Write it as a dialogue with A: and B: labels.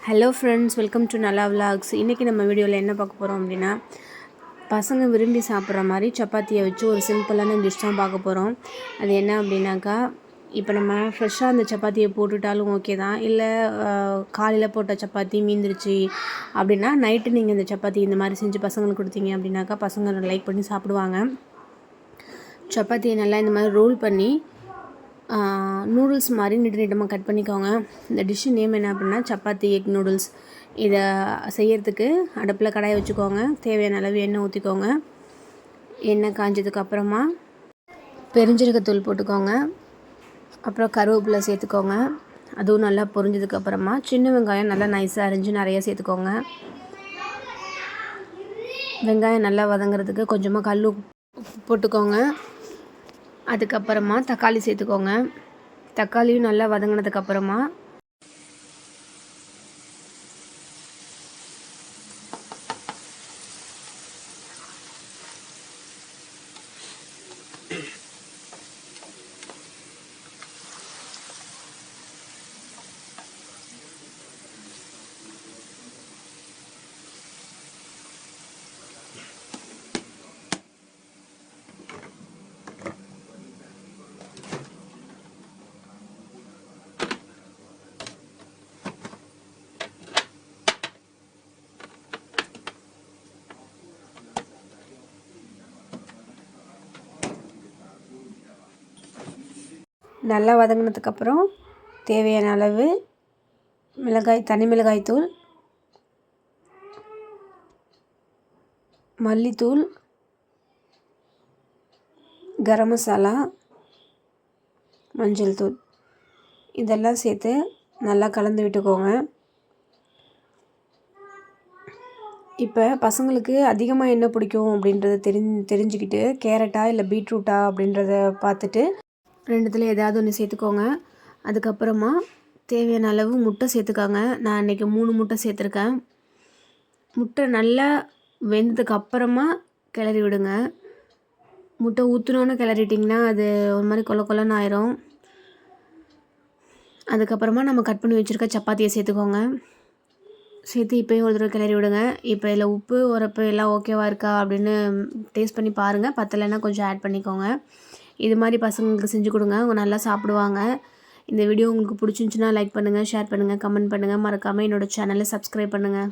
A: Hello friends, welcome to நல்லா vlogs. இன்றைக்கி நம்ம வீடியோவில் என்ன பார்க்க போகிறோம் அப்படின்னா, பசங்க விரும்பி சாப்பிட்ற மாதிரி சப்பாத்தியை வச்சு ஒரு சிம்பிளான டிஷ் தான் பார்க்க போகிறோம். அது என்ன அப்படின்னாக்கா, இப்போ நம்ம ஃப்ரெஷ்ஷாக அந்த சப்பாத்தியை போட்டுட்டாலும் ஓகே தான். இல்லை காலையில் போட்ட சப்பாத்தி மீந்துருச்சு அப்படின்னா நைட்டு நீங்கள் இந்த சப்பாத்தி இந்த மாதிரி செஞ்சு பசங்களுக்கு கொடுத்தீங்க அப்படின்னாக்கா பசங்க லைக் பண்ணி சாப்பிடுவாங்க. சப்பாத்தியை நல்லா இந்த மாதிரி ரோல் பண்ணி நூடுல்ஸ் மாதிரி நீட்டமாக கட் பண்ணிக்கோங்க. இந்த டிஷ்ஷு நேம் என்ன அப்படின்னா சப்பாத்தி எக் நூடுல்ஸ். இதை செய்யறதுக்கு அடுப்பில் கடாயை வச்சுக்கோங்க. தேவையான அளவு எண்ணெய் ஊற்றிக்கோங்க. எண்ணெய் காஞ்சதுக்கப்புறமா பெருஞ்சீரகத்தூள் போட்டுக்கோங்க. அப்புறம் கருவேப்பிலை சேர்த்துக்கோங்க. அதுவும் நல்லா பொரிஞ்சதுக்கப்புறமா சின்ன வெங்காயம் நல்லா நைஸாக அரிஞ்சு நிறைய சேர்த்துக்கோங்க. வெங்காயம் நல்லா வதங்கிறதுக்கு கொஞ்சமாக கல் உப்பு போட்டுக்கோங்க. அதுக்கப்புறமா தக்காளி சேர்த்துக்கோங்க. தக்காளியும் நல்லா வதங்கினதுக்கப்புறமா நல்லா வதங்கினதுக்கப்புறம் தேவையான அளவு தனி மிளகாய்த்தூள், மல்லித்தூள், கரம் மசாலா, மஞ்சள் தூள் இதெல்லாம் சேர்த்து நல்லா கலந்து விட்டுக்கோங்க. இப்போ பசங்களுக்கு அதிகமாக என்ன பிடிக்கும் அப்படின்றத தெரிஞ்சுக்கிட்டு கேரட்டா இல்லை பீட்ரூட்டா அப்படின்றத பார்த்துட்டு ரெண்டுத்தில் ஏதாவது ஒன்று சேர்த்துக்கோங்க. அதுக்கப்புறமா தேவையான அளவு முட்டை சேர்த்துக்காங்க. நான் இன்றைக்கி 3 முட்டை சேர்த்துருக்கேன். முட்டை நல்லா வெந்ததுக்கு அப்புறமா கிளறி விடுங்க. முட்டை ஊற்றினோன்னு கிளறிட்டிங்கன்னா அது ஒரு மாதிரி கொலன்னு ஆயிரும். அதுக்கப்புறமா நம்ம கட் பண்ணி வச்சுருக்க சப்பாத்தியை சேர்த்துக்கோங்க. சேர்த்து இப்போயும் ஒரு தடவை கிளறி விடுங்க. இப்போ இதில் உப்பு உரப்பு எல்லாம் ஓகேவா இருக்கா அப்படின்னு டேஸ்ட் பண்ணி பாருங்கள். பத்தலைன்னா கொஞ்சம் ஆட் பண்ணிக்கோங்க. இது மாதிரி பசங்களுக்கு செஞ்சு கொடுங்க. அவங்க நல்லா சாப்பிடுவாங்க. இந்த வீடியோ உங்களுக்கு பிடிச்சிருந்துச்சுன்னா லைக் பண்ணுங்கள், ஷேர் பண்ணுங்கள், கமெண்ட் பண்ணுங்கள். மறக்காமல் என்னோடய சேனலை சப்ஸ்கிரைப் பண்ணுங்கள்.